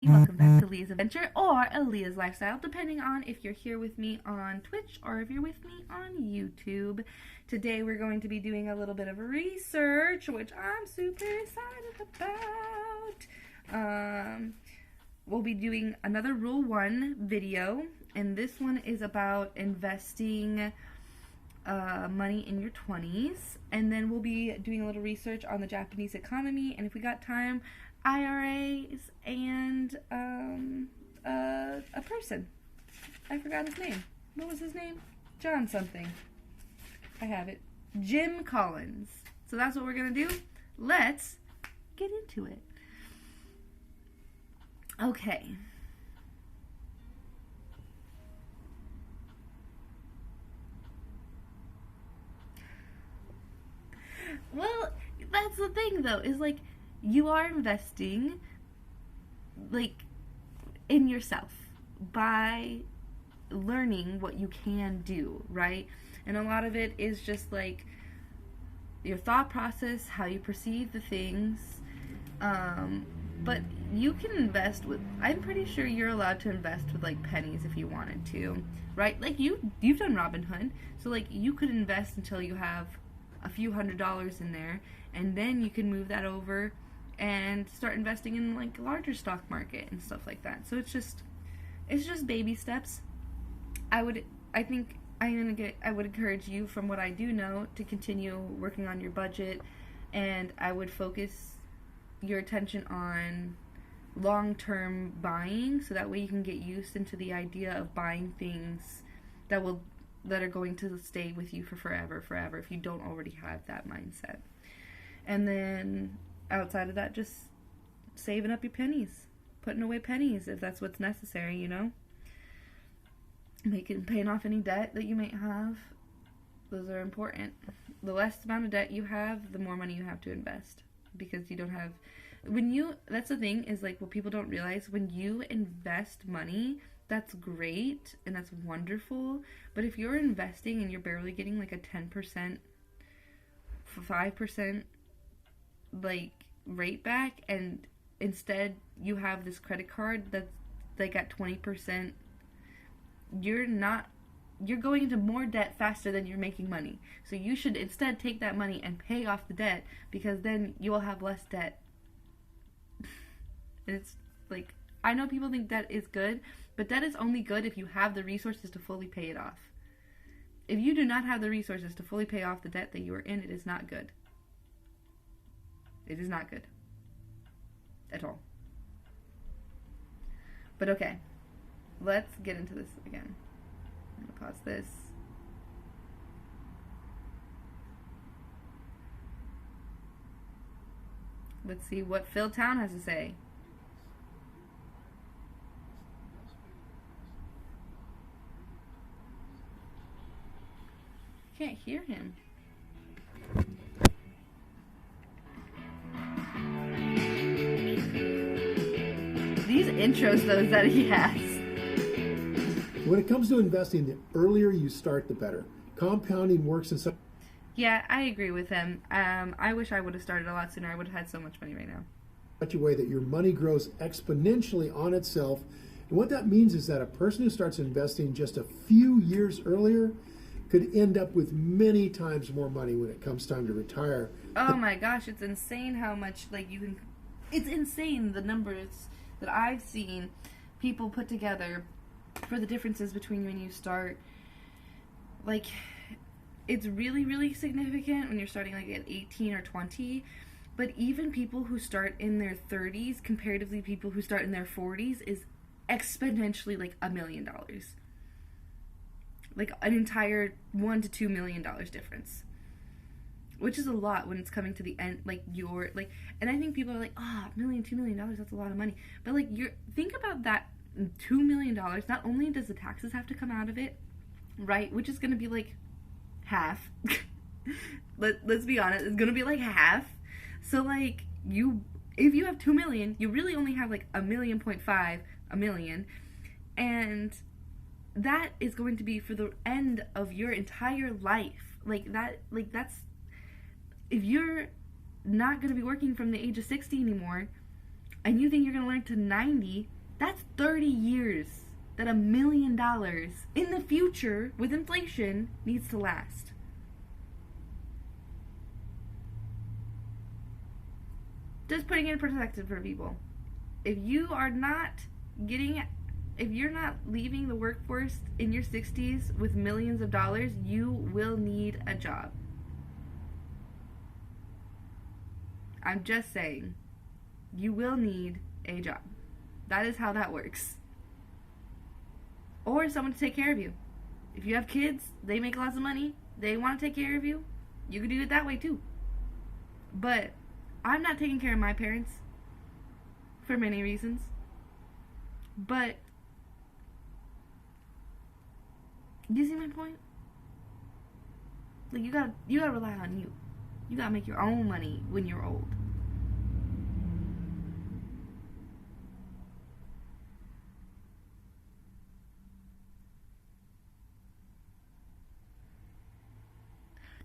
Welcome back to Leah's Adventure or Leah's Lifestyle, depending on if you're here with me on Twitch or if you're with me on YouTube. Today we're going to be doing a little bit of research, which I'm super excited about. We'll be doing another Rule 1 video, and this one is about investing money in your 20s, and then we'll be doing a little research on the Japanese economy, and if we got time, IRAs, and a person. I forgot his name. What was his name? John something. I have it. Jim Collins. So that's what we're going to do. Let's get into it. Okay. Well, that's the thing though, is like, you are investing, like, in yourself by learning what you can do, right? And a lot of it is just, like, your thought process, how you perceive the things, but you can invest with, I'm pretty sure you're allowed to invest with, like, pennies if you wanted to, right? Like, you've done Robinhood, so, like, you could invest until you have a few $100s in there, and then you can move that over and start investing in like larger stock market and stuff like that. So it's just baby steps. I would encourage you, from what I do know, to continue working on your budget, and I would focus your attention on long-term buying, so that way you can get used into the idea of buying things that are going to stay with you for forever if you don't already have that mindset. And then outside of that, just saving up your pennies, putting away pennies if that's what's necessary, you know, paying off any debt that you might have. Those are important. The less amount of debt you have, the more money you have to invest, because you don't have, that's the thing, is like, what people don't realize, when you invest money, that's great and that's wonderful, but if you're investing and you're barely getting like a 10%, 5% like rate back, and instead you have this credit card that's like at 20%, you're going into more debt faster than you're making money. So you should instead take that money and pay off the debt, because then you will have less debt. And it's like, I know people think debt is good, but debt is only good if you have the resources to fully pay it off. If you do not have the resources to fully pay off the debt that you are in, it is not good. It is not good. At all. But okay. Let's get into this again. I'm going to pause this. Let's see what Phil Town has to say. Can't hear him. These intros, though, that he has. When it comes to investing, the earlier you start, the better. Compounding works in some... Yeah, I agree with him. I wish I would have started a lot sooner. I would have had so much money right now. such a way that your money grows exponentially on itself. And what that means is that a person who starts investing just a few years earlier could end up with many times more money when it comes time to retire. Oh my gosh, it's insane how much, like, you can... It's insane, the numbers that I've seen people put together for the differences between when you start. Like, it's really, really significant when you're starting, like, at 18 or 20. But even people who start in their 30s, comparatively people who start in their 40s, is exponentially, like, $1 million. Like, an entire $1 to $2 million difference. Which is a lot when it's coming to the end, like, and I think people are like, $1 million, $2 million, that's a lot of money. But, like, think about that $2 million, not only does the taxes have to come out of it, right, which is going to be, like, half. Let's be honest, it's going to be, like, half. So, like, if you have $2 million, you really only have, like, $1.5 million, and that is going to be for the end of your entire life. That's if you're not going to be working from the age of 60 anymore, and you think you're going to learn to 90, that's 30 years that $1 million in the future with inflation needs to last. Just putting it in perspective for people. If you're not leaving the workforce in your 60s with millions of dollars, you will need a job. I'm just saying, you will need a job. That is how that works. Or someone to take care of you. If you have kids, they make lots of money, they want to take care of you, you can do it that way too. But I'm not taking care of my parents for many reasons. But do you see my point? Like, you gotta rely on you. You gotta make your own money when you're old.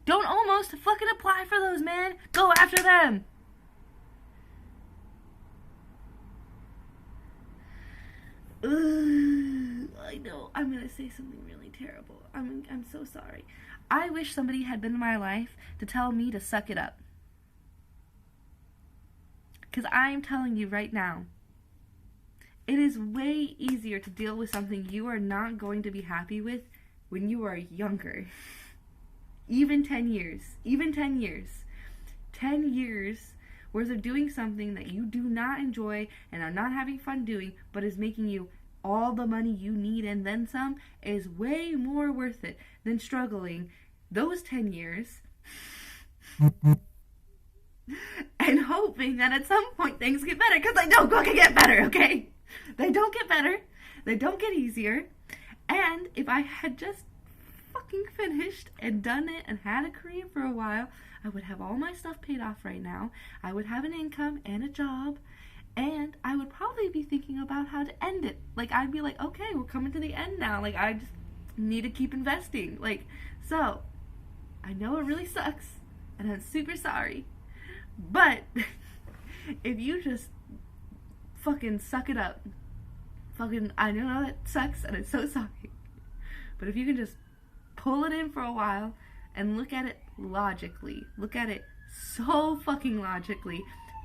Don't almost fucking apply for those, man. Go after them. I know. I'm gonna say something really terrible. I'm so sorry. I wish somebody had been in my life to tell me to suck it up. Because I'm telling you right now, it is way easier to deal with something you are not going to be happy with when you are younger. Even 10 years. 10 years worth of doing something that you do not enjoy and are not having fun doing, but is making you all the money you need and then some, is way more worth it than struggling those 10 years and hoping that at some point things get better, because they don't fucking get better, okay? They don't get better. They don't get easier. And if I had just fucking finished and done it and had a career for a while, I would have all my stuff paid off right now. I would have an income and a job, and I would probably be thinking about how to end it. Like, I'd be like, okay, we're coming to the end now. Like, I just need to keep investing. Like, so, I know it really sucks, and I'm super sorry, but if you just fucking suck it up, I know that sucks, and I'm so sorry, but if you can just pull it in for a while and look at it logically, look at it so fucking logically,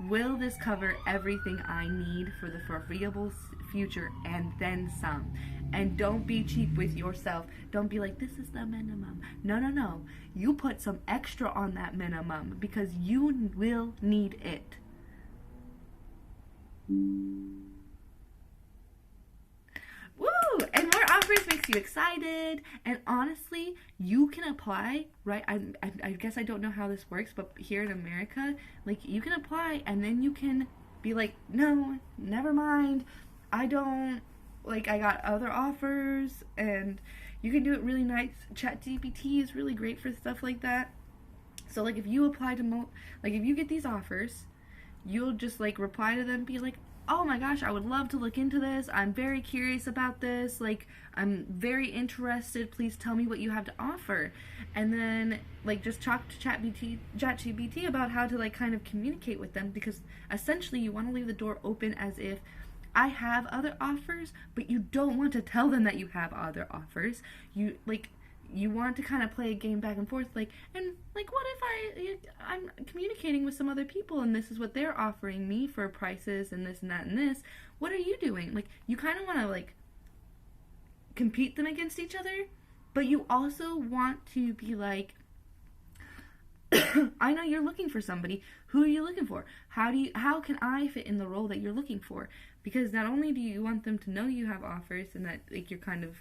will this cover everything I need for the foreseeable future and then some? And don't be cheap with yourself. Don't be like, this is the minimum. No. You put some extra on that minimum because you will need it. Woo! And more offers makes you excited. And honestly, you can apply, right? I guess I don't know how this works, but here in America, like, you can apply and then you can be like, no, never mind. I got other offers, and you can do it really nice. ChatGPT is really great for stuff like that. So, like, if you apply to, if you get these offers, you'll just, like, reply to them and be like, oh my gosh, I would love to look into this. I'm very curious about this. Like, I'm very interested. Please tell me what you have to offer. And then, like, just talk to ChatGPT about how to, like, kind of communicate with them, because essentially you want to leave the door open as if I have other offers, but you don't want to tell them that you have other offers. You want to kind of play a game back and forth, like, and, like, what if I'm communicating with some other people and this is what they're offering me for prices and this and that and this. What are you doing? Like, you kind of want to, like, compete them against each other, but you also want to be like, I know you're looking for somebody. Who are you looking for? How can I fit in the role that you're looking for? Because not only do you want them to know you have offers and that, like, you're kind of,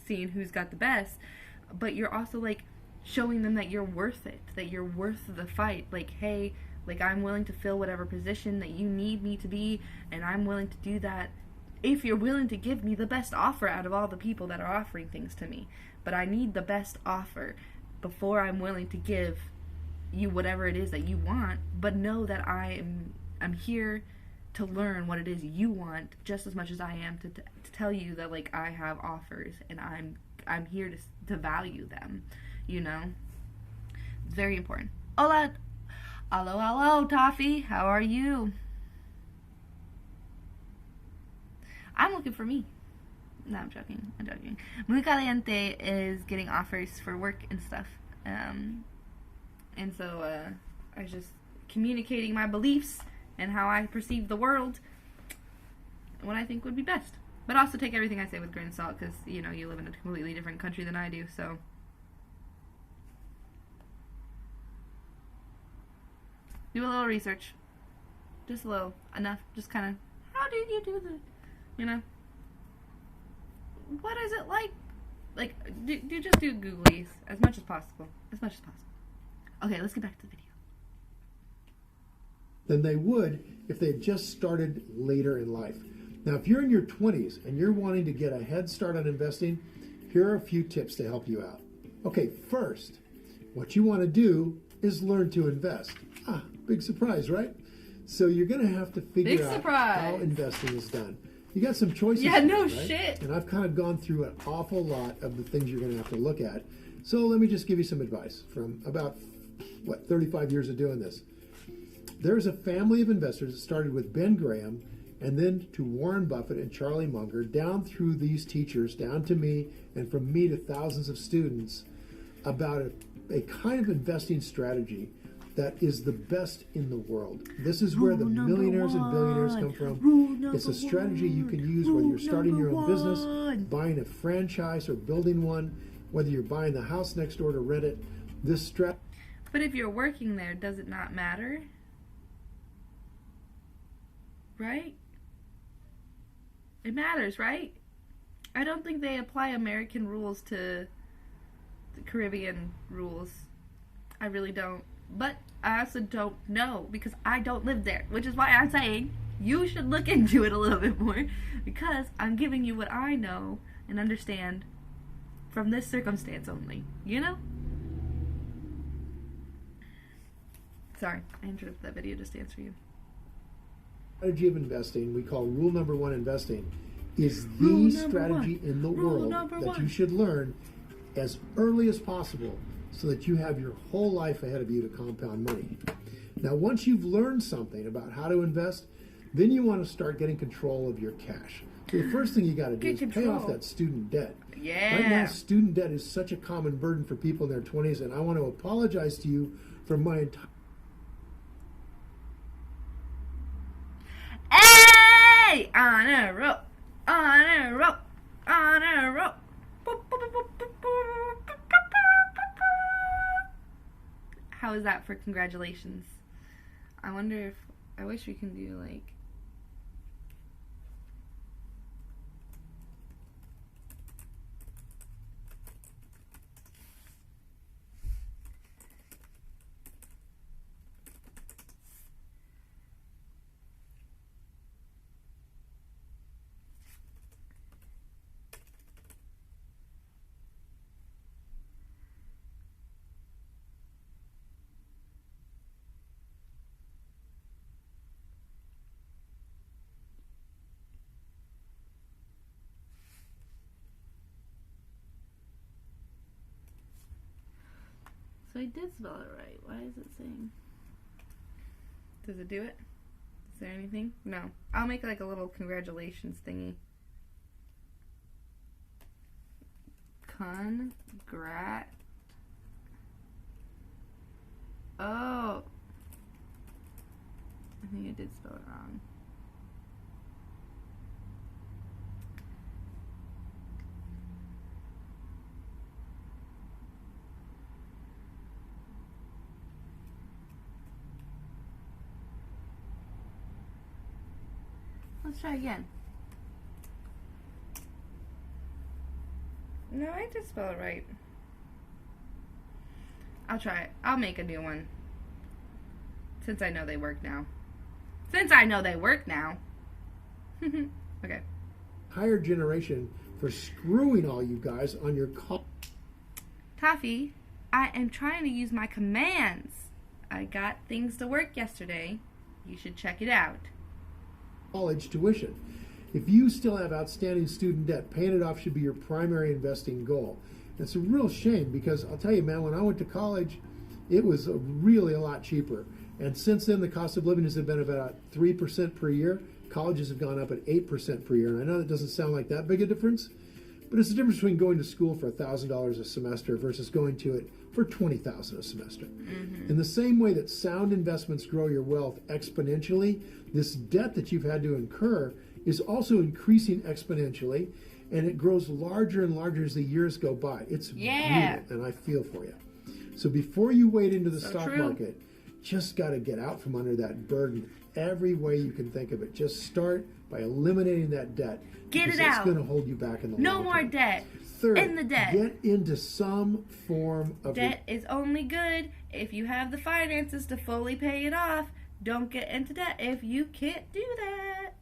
seeing who's got the best, but you're also, like, showing them that you're worth it, that you're worth the fight. Like, hey, like, I'm willing to fill whatever position that you need me to be, and I'm willing to do that if you're willing to give me the best offer out of all the people that are offering things to me. But I need the best offer before I'm willing to give you whatever it is that you want. But know that I'm here to learn what it is you want just as much as I am to tell you that, like, I have offers and I'm here to value them, It's very important. Hola, hello, Toffee, how are you? I'm looking for me. No, I'm joking. Muy Caliente is getting offers for work and stuff. And so I was just communicating my beliefs and how I perceive the world and what I think would be best. But also take everything I say with a grain of salt because, you know, you live in a completely different country than I do, so. Do a little research. Just a little. Enough. Just kind of, how did you do the, you know? What is it like? Like, just do Googlies as much as possible. As much as possible. Okay, let's get back to the video. Than they would if they had just started later in life. Now, if you're in your 20s and you're wanting to get a head start on investing, here are a few tips to help you out. Okay, first, what you want to do is learn to invest. Big surprise, right? So you're going to have to figure out how investing is done. You got some choices. Yeah, no right? shit. And I've kind of gone through an awful lot of the things you're going to have to look at. So let me just give you some advice from about, 35 years of doing this. There's a family of investors that started with Ben Graham and then to Warren Buffett and Charlie Munger, down through these teachers, down to me, and from me to thousands of students, about a kind of investing strategy that is the best in the world. This is where the millionaires and billionaires come from. It's a strategy you can use whether you're starting your own business, buying a franchise or building one, whether you're buying the house next door to rent it. This strategy. But if you're working there, does it not matter? Right? It matters, right? I don't think they apply American rules to the Caribbean rules. I really don't. But I also don't know because I don't live there, which is why I'm saying you should look into it a little bit more because I'm giving you what I know and understand from this circumstance only, you know? Sorry, I interrupted that video just to answer you. Strategy of investing, we call rule number one investing, is the strategy in the world that you should learn as early as possible so that you have your whole life ahead of you to compound money. Now, once you've learned something about how to invest, then you want to start getting control of your cash. So the first thing you got to do is pay off that student debt. Yeah. Right now, student debt is such a common burden for people in their 20s, and I want to apologize to you for my entire... Hey! On a rope, on a rope, on a rope. How is that for congratulations? I wonder if, I wish we can do like, so I did spell it right. Why is it saying? Does it do it? Is there anything? No. I'll make like a little congratulations thingy. Congrat. Oh. I think I did spell it wrong. Let's try again. No, I did spell it right. I'll try it. I'll make a new one. Since I know they work now. Okay. Higher generation for screwing all you guys on your call. Toffee, I am trying to use my commands. I got things to work yesterday. You should check it out. College tuition. If you still have outstanding student debt, paying it off should be your primary investing goal. It's a real shame because I'll tell you, man, when I went to college, it was really a lot cheaper. And since then, the cost of living has been about 3% per year. colleges have gone up at 8% per year. And I know that doesn't sound like that big a difference, but it's the difference between going to school for $1,000 a semester versus going to it for $20,000 a semester. In the same way that sound investments grow your wealth exponentially, this debt that you've had to incur is also increasing exponentially, and it grows larger and larger as the years go by. It's brutal, and I feel for you. So before you wade into the stock market, just got to get out from under that burden every way you can think of it. Just start by eliminating that debt. Get it It's out. going to hold you back in the long No term. more debt. Third, In the debt. get into some form of Debt is only good if you have the finances to fully pay it off. Don't get into debt if you can't do that.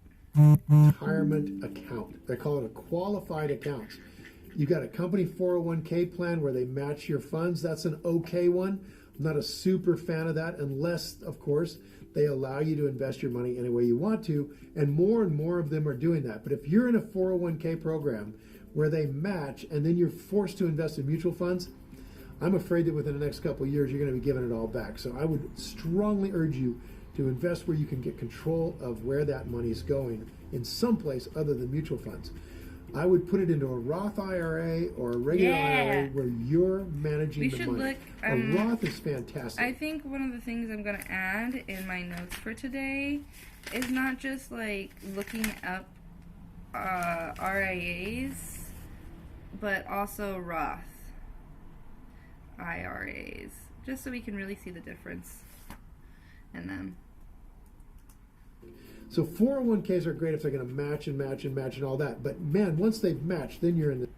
retirement account. They call it a qualified account. You got a company 401k plan where they match your funds. That's an okay one. I'm not a super fan of that unless, of course, they allow you to invest your money any way you want to, and more of them are doing that. But if you're in a 401k program where they match and then you're forced to invest in mutual funds, I'm afraid that within the next couple of years you're going to be giving it all back. So I would strongly urge you to invest where you can get control of where that money is going in some place other than mutual funds. I would put it into a Roth IRA or a regular IRA where you're managing the money. A Roth is fantastic. I think one of the things I'm going to add in my notes for today is not just like looking up RIAs, but also Roth IRAs, just so we can really see the difference in them. So 401ks are great if they're going to match and all that. But man, once they've matched, then you're in the...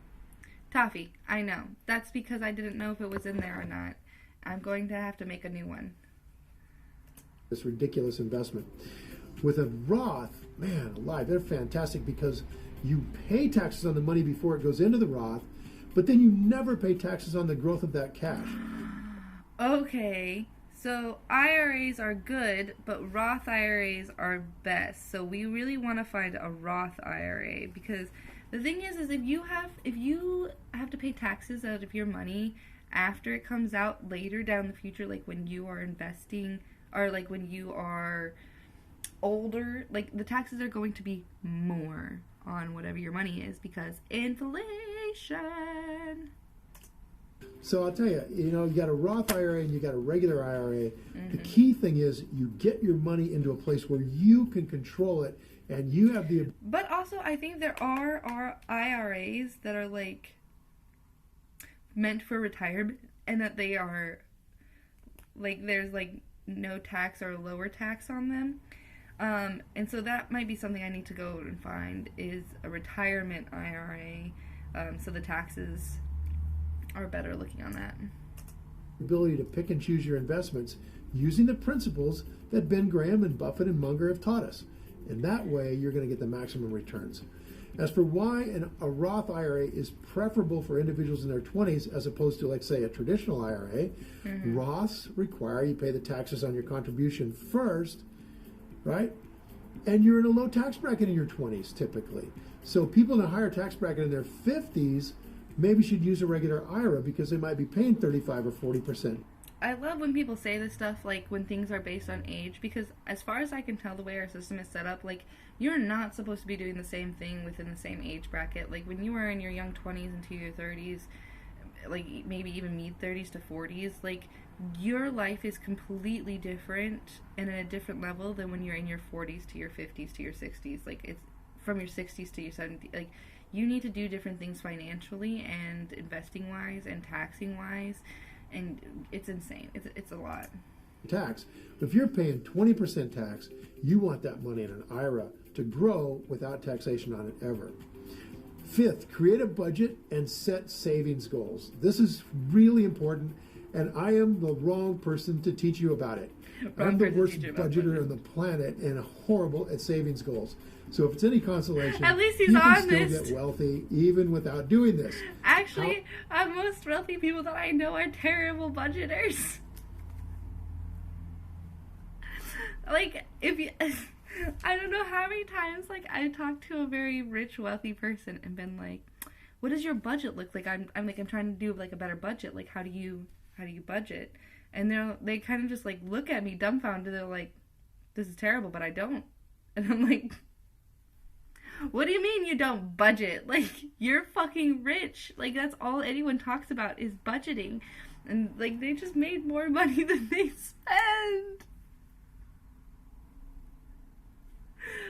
Toffee, I know. That's because I didn't know if it was in there or not. I'm going to have to make a new one. This ridiculous investment. With a Roth, man alive, they're fantastic because you pay taxes on the money before it goes into the Roth, but then you never pay taxes on the growth of that cash. Okay. So IRAs are good, but Roth IRAs are best. So we really want to find a Roth IRA, because the thing is if you have to pay taxes out of your money after it comes out later down the future, like when you are investing or like when you are older, like the taxes are going to be more on whatever your money is because inflation. So I'll tell you, you got a Roth IRA and you got a regular IRA. The key thing is you get your money into a place where you can control it and you have the... But also, I think there are IRAs that are like meant for retirement and that they are like there's like no tax or lower tax on them. And so that might be something I need to go and find is a retirement IRA. So the taxes are better looking on that. Ability to pick and choose your investments using the principles that Ben Graham and Buffett and Munger have taught us. And that way you're going to get the maximum returns. As for why a Roth IRA is preferable for individuals in their 20s as opposed to, like, say, a traditional IRA, Roths require you pay the taxes on your contribution first, right? And you're in a low tax bracket in your 20s typically. So people in a higher tax bracket in their 50s maybe should use a regular IRA because they might be paying 35 or 40%. I love when people say this stuff, like when things are based on age, because as far as I can tell, the way our system is set up, like you're not supposed to be doing the same thing within the same age bracket. Like when you are in your young 20s into your 30s, like maybe even mid 30s to 40s, like your life is completely different and at a different level than when you're in your 40s to your 50s to your 60s. Like it's from your 60s to your 70s. Like you need to do different things financially and investing wise and taxing wise, and it's insane. It's a lot. Tax. If you're paying 20% tax, you want that money in an IRA to grow without taxation on it ever. Fifth, create a budget and set savings goals. This is really important, and I am the wrong person to teach you about it. I'm the worst budgeter on the planet and horrible at savings goals. So if it's any consolation, at least he's you can honest. still get wealthy even without doing this. Actually, most wealthy people that I know are terrible budgeters. Like, I don't know how many times, like, I talked to a very rich, wealthy person and been like, what does your budget look like? I'm trying to do, like, a better budget. Like, how do you budget? And they kind of just, like, look at me dumbfounded. They're like, this is terrible, but I don't. And I'm like, What do you mean you don't budget? Like, you're fucking rich. Like, that's all anyone talks about is budgeting. And, like, they just made more money than they spend.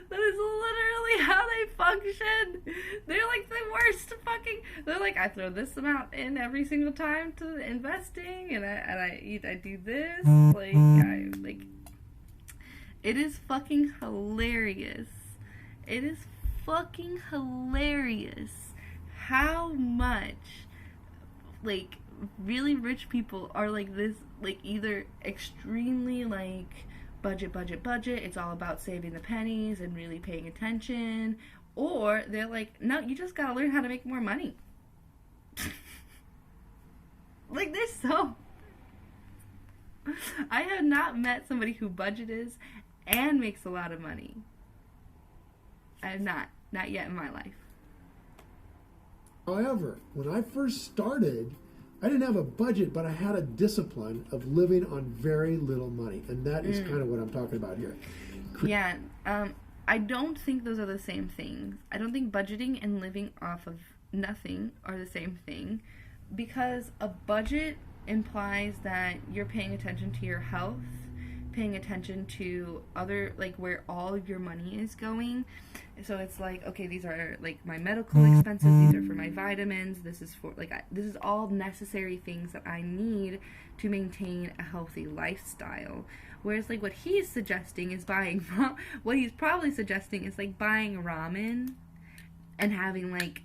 That is literally how they function. They're like the worst fucking. They're like, I throw this amount in every single time to investing, and I do this. Like, it is fucking hilarious. It is fucking hilarious how much, like, really rich people are like this, like, either extremely, like, budget, it's all about saving the pennies and really paying attention, or they're like, no, you just gotta learn how to make more money. Like, they're so... I have not met somebody who budgets and makes a lot of money. I have not yet in my life. However, when I first started, I didn't have a budget, but I had a discipline of living on very little money. And that is kind of what I'm talking about here. Yeah, I don't think those are the same things. I don't think budgeting and living off of nothing are the same thing, because a budget implies that you're paying attention to your health, paying attention to other, like, where all of your money is going. So it's like, okay, these are, like, my medical expenses, these are for my vitamins, this is for, like, this is all necessary things that I need to maintain a healthy lifestyle. Whereas, like, what he's suggesting is buying, what he's probably suggesting is, like, buying ramen and having, like,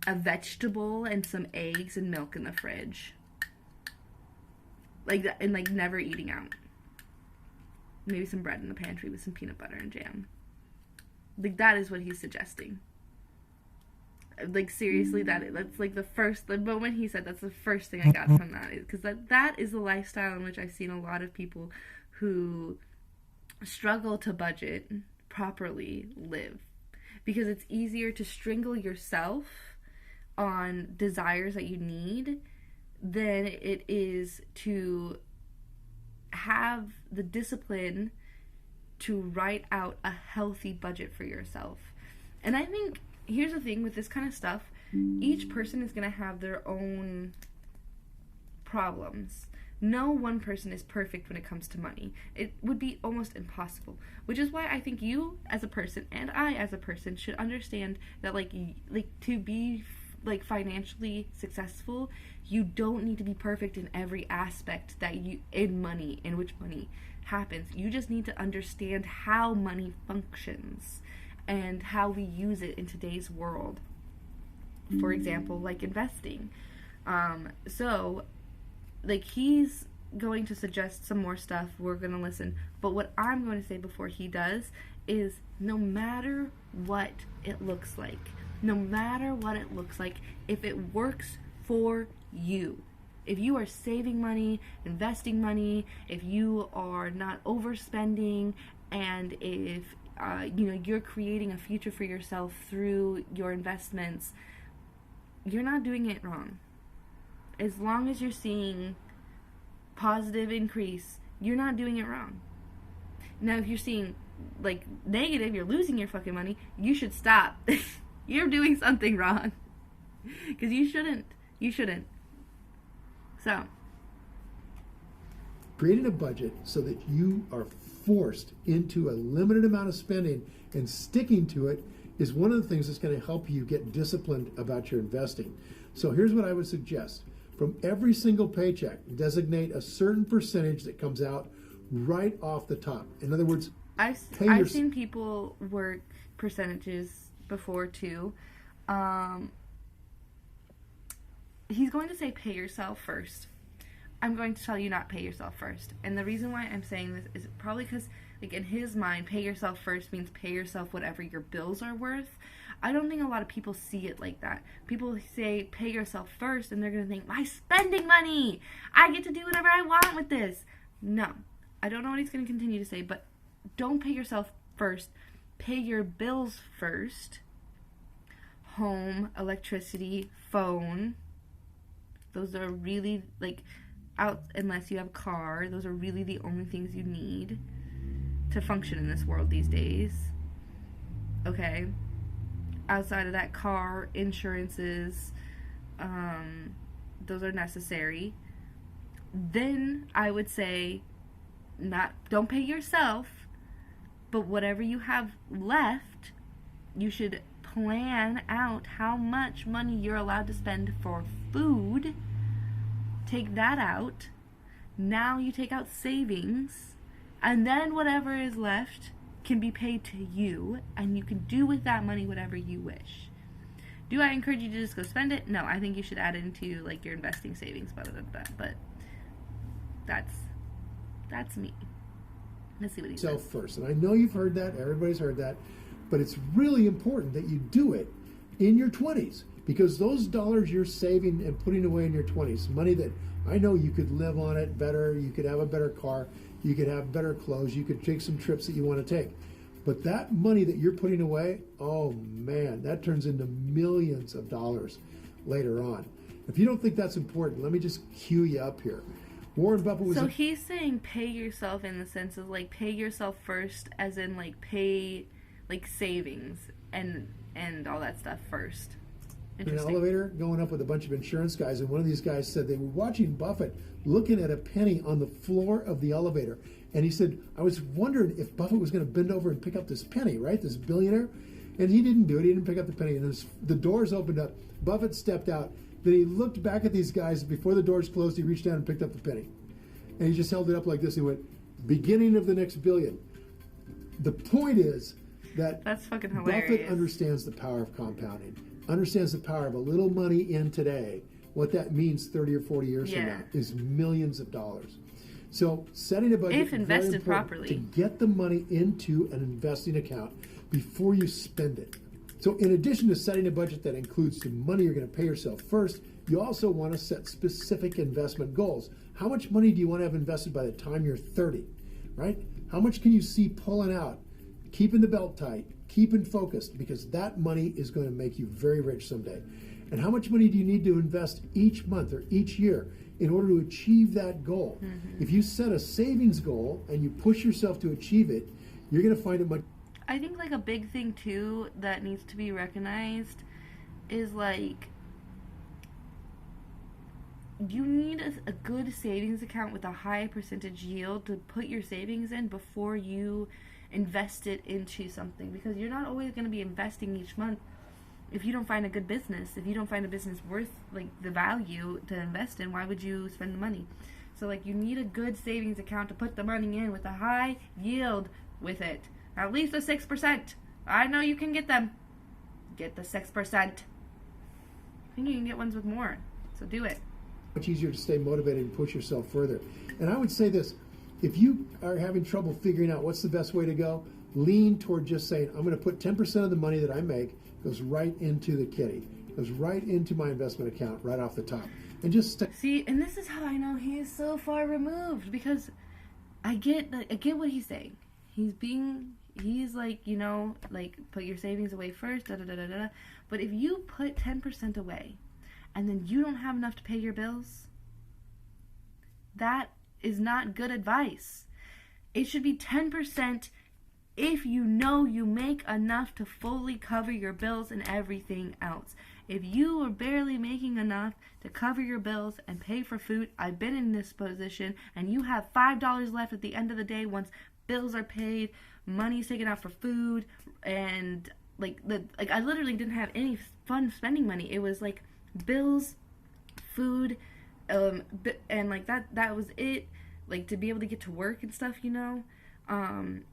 a vegetable and some eggs and milk in the fridge. Like that, and, like, never eating out. Maybe some bread in the pantry with some peanut butter and jam. Like, that is what he's suggesting. Like, seriously, that's like the moment he said, that's the first thing I got from that. Because that is the lifestyle in which I've seen a lot of people who struggle to budget properly live. Because it's easier to strangle yourself on desires that you need than it is to have the discipline to write out a healthy budget for yourself. And I think, here's the thing with this kind of stuff, each person is going to have their own problems. No one person is perfect when it comes to money. It would be almost impossible. Which is why I think you as a person and I as a person should understand that, like to be, like, financially successful, you don't need to be perfect in every aspect that in which money happens. You just need to understand how money functions and how we use it in today's world. For example, like investing. So, like, he's going to suggest some more stuff. We're going to listen. But what I'm going to say before he does is, no matter what it looks like, if it works for you, if you are saving money, investing money, if you are not overspending, and if you're creating a future for yourself through your investments, you're not doing it wrong. As long as you're seeing positive increase, you're not doing it wrong. Now, if you're seeing, like, negative, you're losing your fucking money, you should stop. You're doing something wrong. Because you shouldn't. So, creating a budget so that you are forced into a limited amount of spending and sticking to it is one of the things that's going to help you get disciplined about your investing. So here's what I would suggest. From every single paycheck, designate a certain percentage that comes out right off the top. In other words, I've seen people work percentages before too. He's going to say pay yourself first. I'm going to tell you not pay yourself first. And the reason why I'm saying this is probably because, like, in his mind, pay yourself first means pay yourself whatever your bills are worth. I don't think a lot of people see it like that. People say pay yourself first, and they're going to think, my spending money! I get to do whatever I want with this. No. I don't know what he's going to continue to say, but don't pay yourself first. Pay your bills first. Home, electricity, phone. Those are really, like, out, unless you have a car, those are really the only things you need to function in this world these days. Okay? outside of that, car insurances, those are necessary. Then I would say, don't pay yourself, but whatever you have left, you should plan out how much money you're allowed to spend for food. Take that out. Now you take out savings, and then whatever is left can be paid to you, and you can do with that money whatever you wish. Do I encourage you to just go spend it? No, I think you should add it into like your investing savings, but that's me. Let's see what he says. First, and I know you've heard that, everybody's heard that, but it's really important that you do it in your 20s, because those dollars you're saving and putting away in your 20s, money that I know you could live on it better, you could have a better car, you could have better clothes, you could take some trips that you want to take. But that money that you're putting away, oh man, that turns into millions of dollars later on. If you don't think that's important, let me just cue you up here. Warren Buffett was... So he's saying pay yourself in the sense of like pay yourself first, as in like pay like savings and all that stuff first. In an elevator going up with a bunch of insurance guys, and one of these guys said they were watching Buffett looking at a penny on the floor of the elevator. And he said, I was wondering if Buffett was going to bend over and pick up this penny, right? This billionaire. And he didn't do it. He didn't pick up the penny. And the doors opened up. Buffett stepped out. Then he looked back at these guys. Before the doors closed, he reached down and picked up the penny. And he just held it up like this. He went, beginning of the next billion. The point is that that's fucking hilarious. Buffett understands the power of compounding, understands the power of a little money in today. What that means 30 or 40 years from now is millions of dollars. So setting a budget, if invested properly, to get the money into an investing account before you spend it. So in addition to setting a budget that includes the money you're going to pay yourself first, you also want to set specific investment goals. How much money do you want to have invested by the time you're 30, right? How much can you see pulling out, keeping the belt tight, keeping focused, because that money is going to make you very rich someday. And how much money do you need to invest each month or each year in order to achieve that goal? Mm-hmm. If you set a savings goal and you push yourself to achieve it, you're going to find it much... I think like a big thing too that needs to be recognized is like you need a good savings account with a high percentage yield to put your savings in before you invest it into something, because you're not always going to be investing each month if you don't find a good business. If you don't find a business worth like the value to invest in, why would you spend the money? So like you need a good savings account to put the money in with a high yield with it. At least a 6%. I know you can get them. Get the 6%. I think you can get ones with more. So do it. Much easier to stay motivated and push yourself further. And I would say this, if you are having trouble figuring out what's the best way to go, lean toward just saying, I'm going to put 10% of the money that I make goes right into the kitty, goes right into my investment account right off the top. And just see, and this is how I know he is so far removed, because I get what he's saying. He's like, you know, like put your savings away first, da da da da da. But if you put 10% away and then you don't have enough to pay your bills, that is not good advice. It should be 10% if you know you make enough to fully cover your bills and everything else. If you are barely making enough to cover your bills and pay for food, I've been in this position, and you have $5 left at the end of the day once bills are paid, money's taken out for food, and like I literally didn't have any fun spending money. It was like bills, food, and like that was it. Like to be able to get to work and stuff, you know. And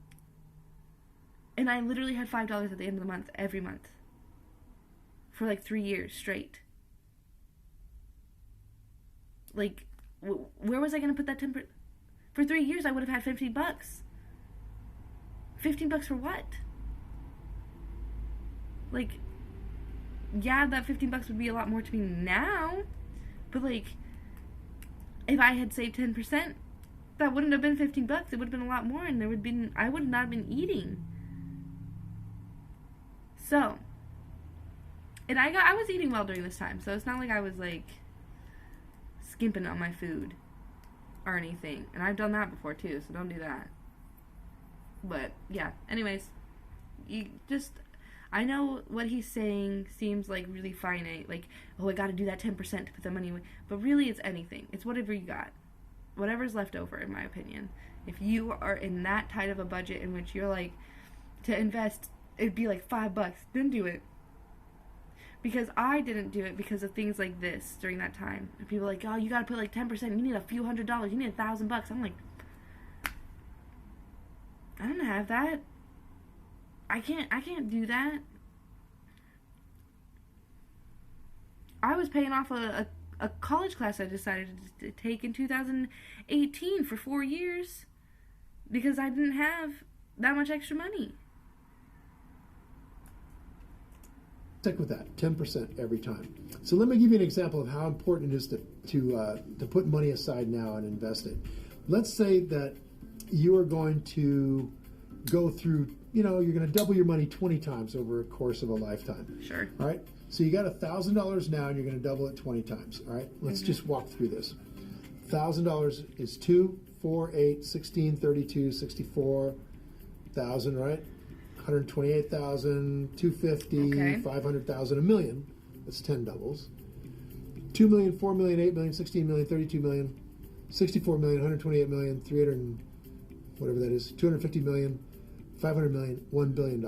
I literally had $5 at the end of the month every month for like 3 years straight. Like, where was I gonna put that 10%? For 3 years, I would have had $50. $15 for what? Like, yeah, that $15 would be a lot more to me now, but like, if I had saved 10%, that wouldn't have been $15. It would have been a lot more, and I would not have been eating. So, and I was eating well during this time, so it's not like I was like skimping on my food or anything. And I've done that before too, so don't do that. But yeah, anyways, I know what he's saying seems like really finite, like, oh, I gotta do that 10% to put the money away. But really, it's anything. It's whatever you got. Whatever's left over, in my opinion. If you are in that tight of a budget in which you're like, to invest, it'd be like $5, then do it. Because I didn't do it because of things like this during that time. And people are like, oh, you gotta put like 10%, you need a few $100, you need $1,000. I'm like, I don't have that. I can't do that. I was paying off a college class I decided to take in 2018 for 4 years because I didn't have that much extra money. Stick with that, 10% every time. So let me give you an example of how important it is to put money aside now and invest it. Let's say that you are going to go through, you're going to double your money 20 times over a course of a lifetime. Sure. All right. So you got $1,000 now and you're going to double it 20 times. All right. Let's just walk through this. $1,000 is 2, 4, 8, 16, 32, 64, 1,000, right? 128,000, 250, okay. 500,000, a million. That's 10 doubles. 2 million, 4 million, 8 million, 16 million, 32 million, 64 million, 128 million, 300 and whatever that is, 250 million, 500 million, $1 billion.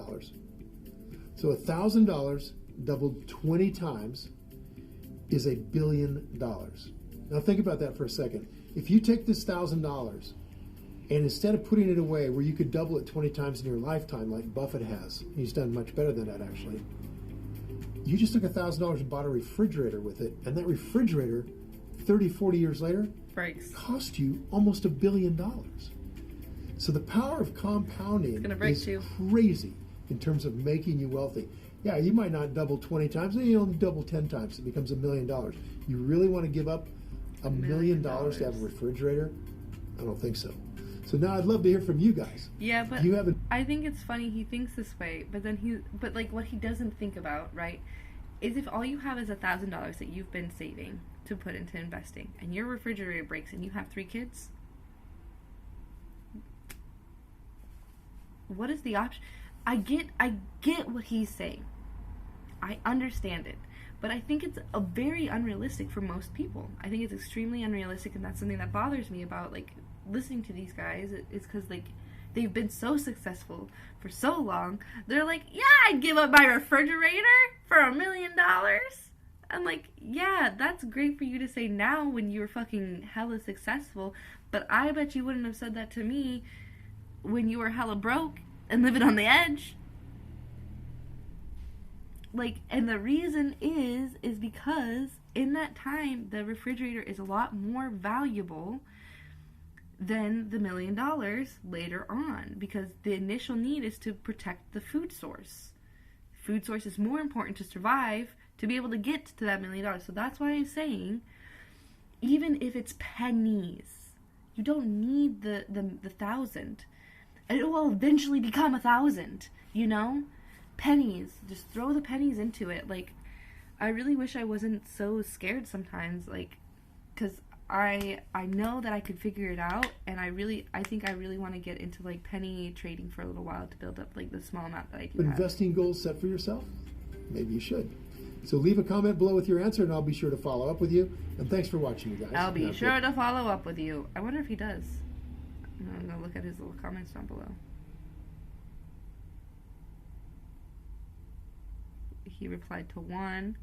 So $1,000 doubled 20 times is $1 billion. Now think about that for a second. If you take this $1,000 and instead of putting it away where you could double it 20 times in your lifetime like Buffett has, he's done much better than that actually, you just took $1,000 and bought a refrigerator with it, and that refrigerator 30, 40 years later breaks. Cost you almost $1 billion. So the power of compounding is crazy in terms of making you wealthy. Yeah, you might not double 20 times, you only double 10 times, it becomes $1 million. You really want to give up $1 million to have a refrigerator? I don't think so. So now I'd love to hear from you guys. Yeah, but I think it's funny he thinks this way, but like what he doesn't think about, right, is if all you have is $1,000 that you've been saving to put into investing, and your refrigerator breaks and you have 3 kids, what is the option? I get what he's saying. I understand it. But I think it's a very unrealistic for most people. I think it's extremely unrealistic, and that's something that bothers me about like listening to these guys, is because like they've been so successful for so long. They're like, yeah, I'd give up my refrigerator for $1 million. I'm like, yeah, that's great for you to say now when you're fucking hella successful, but I bet you wouldn't have said that to me when you were hella broke and living on the edge. Like, and the reason is because in that time, the refrigerator is a lot more valuable than the $1 million later on, because the initial need is to protect the food source. Food source is more important to survive, to be able to get to that $1 million. So that's why I'm saying, even if it's pennies, you don't need the 1,000. It will eventually become 1,000, pennies, just throw the pennies into it. Like, I really wish I wasn't so scared sometimes, like, because I know that I could figure it out, and I think I really want to get into like penny trading for a little while to build up like the small amount that I do have. Investing goals set for yourself? Maybe you should. So leave a comment below with your answer, and I'll be sure to follow up with you. And thanks for watching, you guys. I'll be sure to follow up with you. I wonder if he does. I'm gonna look at his little comments down below. He replied to 1.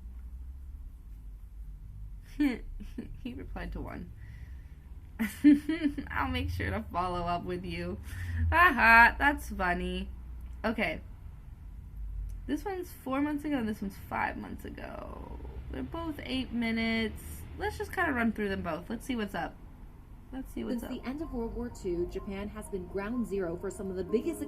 He replied to 1. I'll make sure to follow up with you. Haha, that's funny. Okay. This one's 4 months ago, and this one's 5 months ago. They're both 8 minutes. Let's just kind of run through them both. Let's see what's up. Since the end of World War II, Japan has been ground zero for some of the biggest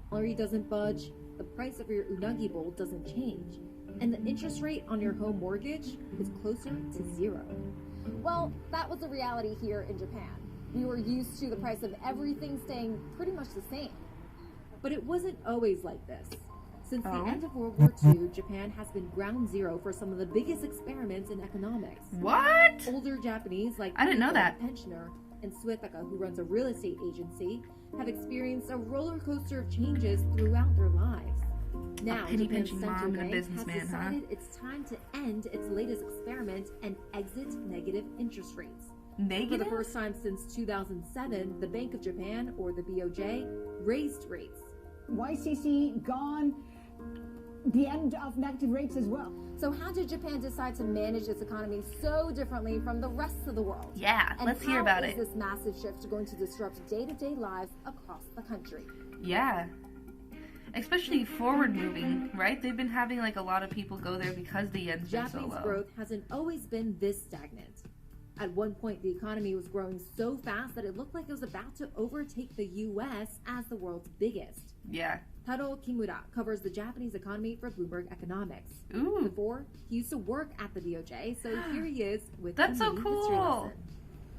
salary doesn't budge, the price of your unagi bowl doesn't change, and the interest rate on your home mortgage is closer to 0. Well, that was the reality here in Japan. We were used to the price of everything staying pretty much the same. But it wasn't always like this. Since the end of World War II, Japan has been ground zero for some of the biggest experiments in economics. What? Older Japanese, like I didn't know that. Pensioner and Suetaka, who runs a real estate agency, have experienced a roller coaster of changes throughout their lives. Now, penny Japan's pinching central mom and a bank has businessman, huh? decided it's time to end its latest experiment and exit negative interest rates. For Negative? the first time since 2007, the Bank of Japan, or the BOJ, raised rates. YCC gone, the end of negative rates as well. So how did Japan decide to manage its economy so differently from the rest of the world? Yeah, And let's hear about how it. is this massive shift going to disrupt day-to-day lives across the country? Yeah. Especially forward moving, right? They've been having like a lot of people go there because the yen's been so Japanese low. growth hasn't always been this stagnant. At one point, the economy was growing so fast that it looked like it was about to overtake the U.S. as the world's biggest. Yeah. Taro Kimura covers the Japanese economy for Bloomberg Economics. Ooh. Before, he used to work at the BOJ, so here he is with That's a so mini cool. history lesson.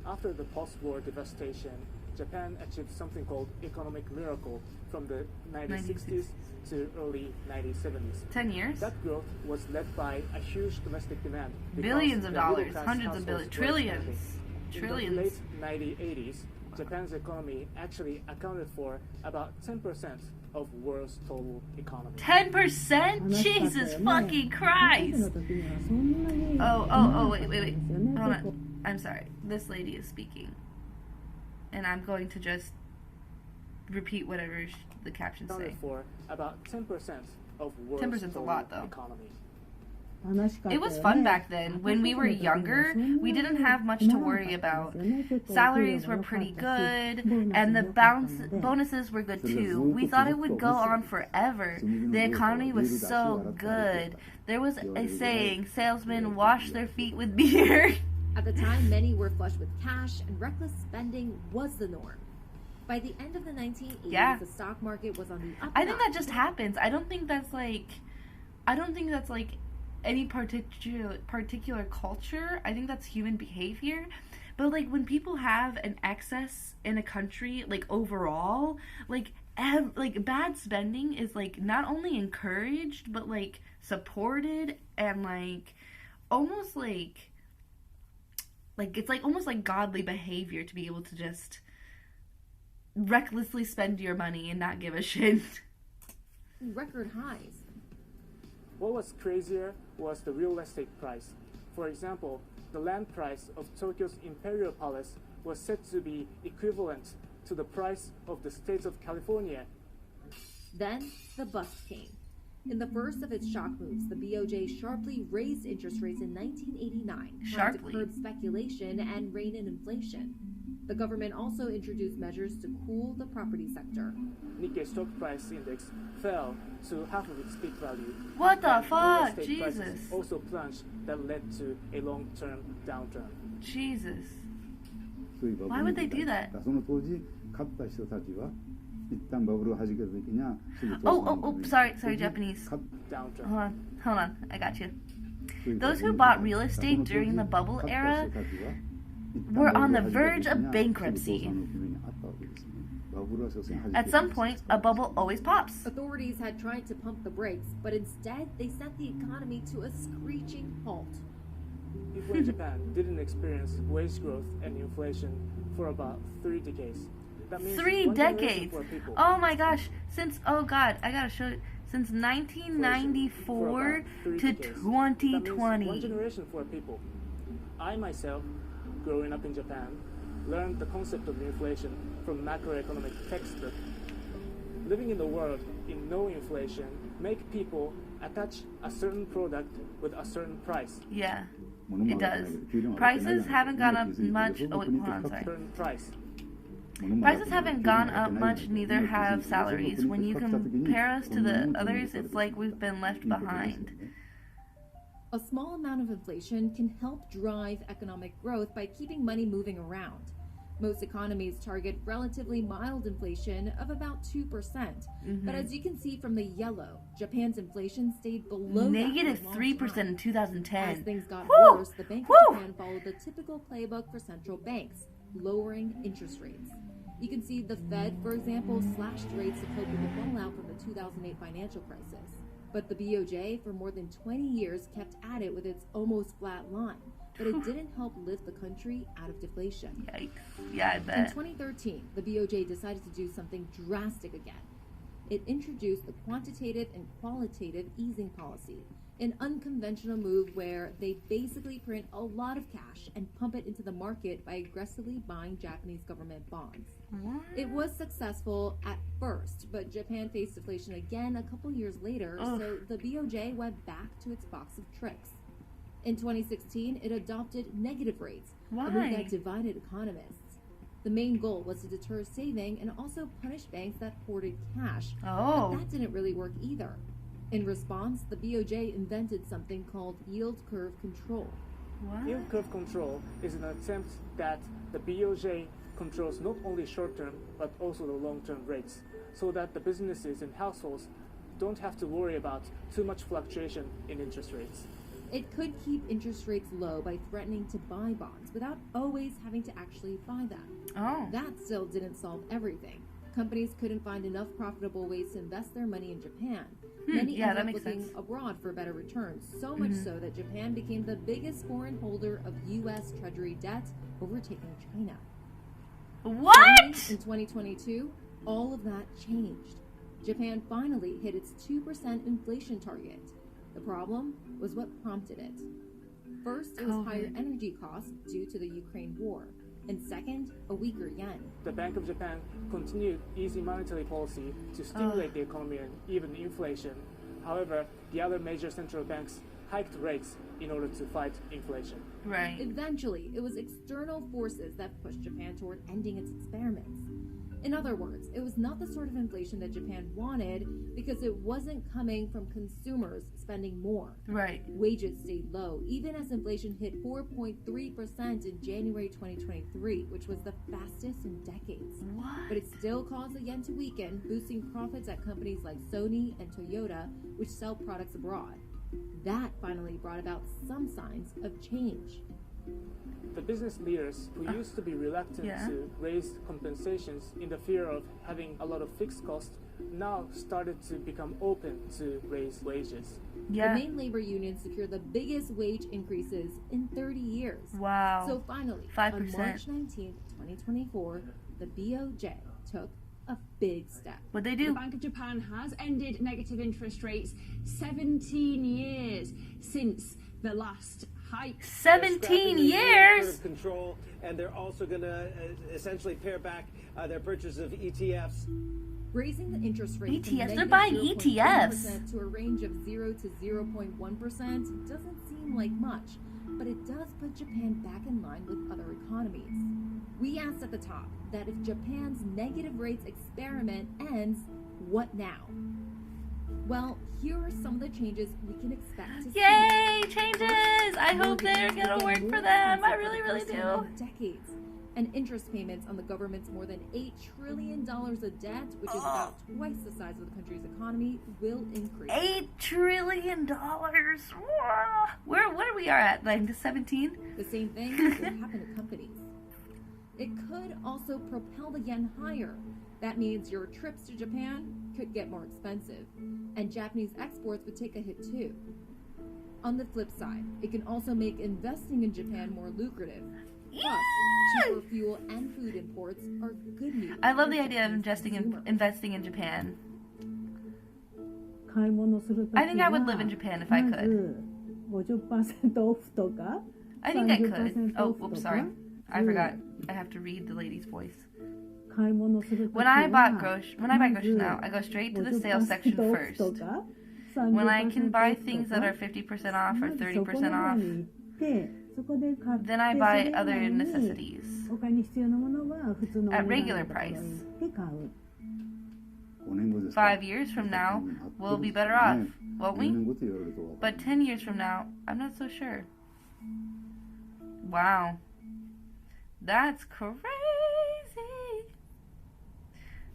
After the post-war devastation, Japan achieved something called economic miracle from the 1960s to early 1970s. 10 years? That growth was led by a huge domestic demand. because Billions of the dollars, middle-class hundreds of billions, households were trillions. expanding. Trillions. In the late 1980s, Japan's economy actually accounted for about 10% of world's total economy. 10%? Jesus fucking Christ! Oh, wait. Hold on. I'm sorry. This lady is speaking. And I'm going to just repeat whatever the captions say. Accounted for about 10% of world's 10% 's a total lot, though. economy. It was fun back then. When we were younger, we didn't have much to worry about. Salaries were pretty good, and the bonuses were good too. We thought it would go on forever. The economy was so good. There was a saying, salesmen wash their feet with beer. At the time, many were flush with cash, and reckless spending was the norm. By the end of the 1980s, Yeah. the stock market was on the up. I think that just happens. I don't think that's like any particular culture. I think that's human behavior. But like when people have an excess in a country, like overall, like bad spending is like not only encouraged but like supported, and like almost like it's like almost like godly behavior to be able to just recklessly spend your money and not give a shit. Record highs. What was crazier was the real estate price. For example, the land price of Tokyo's Imperial Palace was said to be equivalent to the price of the state of California. Then the bust came. In the first of its shock moves, the BOJ sharply raised interest rates in 1989, trying Sharply. to curb speculation and rein in inflation. The government also introduced measures to cool the property sector. Nikkei stock price index fell to half of its peak value. What the And real fuck? estate prices Jesus. also plunged, that led to a long-term downturn. Jesus. そういうバブル Why would they do that? その当時勝った人たちは一旦バブルを弾けた時にはすぐ Oh, sorry, Japanese. 勝っ Downturn. Hold on, I got you. という Those who bought real estate during the bubble 勝った era 人たちは were on the verge of bankruptcy. すぐ倒産の危機にあったわけですね。バブルは所詮弾け At some point, a bubble always pops. Authorities had tried to pump the brakes, but instead they sent the economy to a screeching halt. People in Japan didn't experience wage growth and inflation for about 3 decades. That means 3 one generation decades. for people. Oh my gosh. Oh god, I gotta show you. Since 1994 to That means one 2020. generation for people. I myself, growing up in Japan, learned the concept of inflation from macroeconomic textbook. Living in the world in no inflation make people attach a certain product with a certain price. Yeah, 物も it 上がって does. ないけど給料も上がってない Prices haven't gone up much. Oh, wait, hold on, A sorry. certain price. Prices haven't gone up much, neither have salaries. When you compare us to the others, it's like we've been left behind. A small amount of inflation can help drive economic growth by keeping money moving around. Most economies target relatively mild inflation of about 2%. But as you can see from the yellow, Japan's inflation stayed below Negative that for a long 3% time. in 2010. As things got Whew! worse, the Bank Whew! of Japan followed the typical playbook for central banks, lowering interest rates. You can see the Fed, for example, slashed rates to cope with the fallout from the 2008 financial crisis. But the BOJ, for more than 20 years, kept at it with its almost flat line. But it didn't help lift the country out of deflation. Yikes. Yeah, I In bet. 2013, the BOJ decided to do something drastic again. it introduced the quantitative and qualitative easing policy, an unconventional move where they basically print a lot of cash and pump it into the market by aggressively buying Japanese government bonds. What? It was successful at first, but Japan faced deflation again a couple years later, Ugh. so the BOJ went back to its box of tricks. In 2016, it adopted negative rates, a move Why? that divided economists. The main goal was to deter saving and also punish banks that hoarded cash. But Oh. that didn't really work either. In response, the BOJ invented something called yield curve control. What? Yield curve control is an attempt that the BOJ controls not only short-term but also the long-term rates, so that the businesses and households don't have to worry about too much fluctuation in interest rates. It could keep interest rates low by threatening to buy bonds without always having to actually buy them. Oh. That still didn't solve everything. Companies couldn't find enough profitable ways to invest their money in Japan. Many yeah, ended that up makes looking sense. abroad for better returns, so much so that Japan became the biggest foreign holder of U.S. Treasury debt, overtaking China. What? In 2022, all of that changed. Japan finally hit its 2% inflation target. The problem was what prompted it. First, it was higher COVID. energy costs due to the Ukraine war. And second, a weaker yen. The Bank of Japan continued easy monetary policy to stimulate the economy and even inflation. However, the other major central banks hiked rates in order to fight inflation. Right. Eventually, it was external forces that pushed Japan toward ending its experiments. In other words, it was not the sort of inflation that Japan wanted because it wasn't coming from consumers spending more. Right. Wages stayed low, even as inflation hit 4.3% in January 2023, which was the fastest in decades. What? But it still caused the yen to weaken, boosting profits at companies like Sony and Toyota, which sell products abroad. That finally brought about some signs of change. The business leaders who used to be reluctant Yeah. to raise compensations in the fear of having a lot of fixed costs now started to become open to raise wages. Yeah. The main labor union secured the biggest wage increases in 30 years. Wow. So finally, 5%. on March 19th, 2024, the BOJ took a big step. What'd they The do? Bank of Japan has ended negative interest rates 17 years since the last hike. 17 Scrapping the yield years? curve control, and they're also going to essentially pare back their purchase of ETFs. Raising the interest rate from ETFs? They're negative buying 0.1% to a range of 0 to 0.1% doesn't seem like much, but it does put Japan back in line with other economies. We asked at the top that if Japan's negative rates experiment ends, what now? Well, here are some of the changes we can expect to see. Yay! Changes! I hope they're gonna work for them. I really, really do. Decades. And interest payments on the government's more than $8 trillion of debt, which is about twice the size of the country's economy, will increase. $8 trillion. Where we are at? Like the 17? The same thing will happen to companies. It could also propel the yen higher. That means your trips to Japan could get more expensive, and Japanese exports would take a hit too. On the flip side, it can also make investing in Japan more lucrative. Plus, cheaper fuel and food imports are good news. I love the for idea of Japanese investing in Japan. 買い物するとき I think I would は live in Japan if I ま could. ず50% オフとか I think I could. 30% Oh, オフと oops, か sorry. I forgot. I have to read the lady's voice. 買い物するとき When は I buy groceries now, ま I ず go straight to the sales section 50% オフ first. とか When I can buy 30% オフ things と that か are 50% off ま or ずそこの 30% 方 off, に行ってそこで買って then I そ buy れ以 other 外に necessities 他に必要なものは普通のお値 at 段 regular のところに price. 行って買う5年後ですか 5 years from now, we'll be better off, won't 5 we? 年後と言われると分かる But 10 years from now, I'm not so sure. Wow. That's crazy.